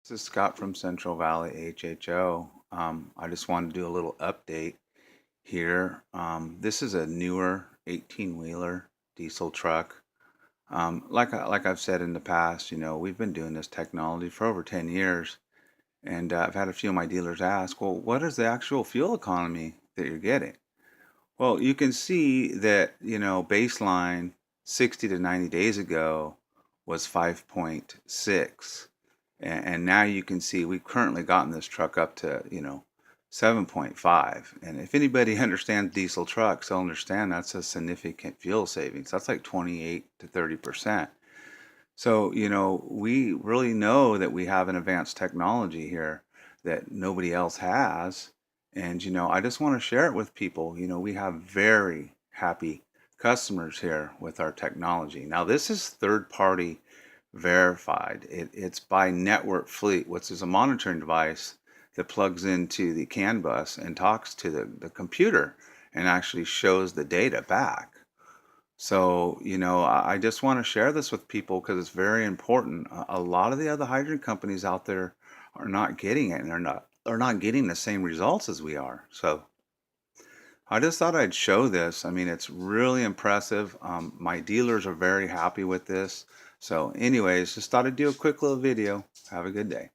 This is Scott from Central Valley HHO. I just wanted to do a little update here. This is a newer 18-wheeler diesel truck. Like I've said in the past, we've been doing this technology for over 10 years, and I've had a few of my dealers ask, well, what is the actual fuel economy that you're getting? Well, you can see that, baseline 60 to 90 days ago was 5.6. And now you can see we've currently gotten this truck up to, 7.5. And if anybody understands diesel trucks, they'll understand that's a significant fuel savings. That's like 28 to 30%. So, we really know that we have an advanced technology here that nobody else has. And, I just want to share it with people. We have very happy customers here with our technology. Now, this is third party verified. It's by Network Fleet, which is a monitoring device that plugs into the CAN bus and talks to the computer and actually shows the data back. So, I just want to share this with people because it's very important. A lot of the other hydrogen companies out there are not getting it, and they're not getting the same results as we are. So I just thought I'd show this. I mean, it's really impressive. My dealers are very happy with this. So anyways, just thought I'd do a quick little video. Have a good day.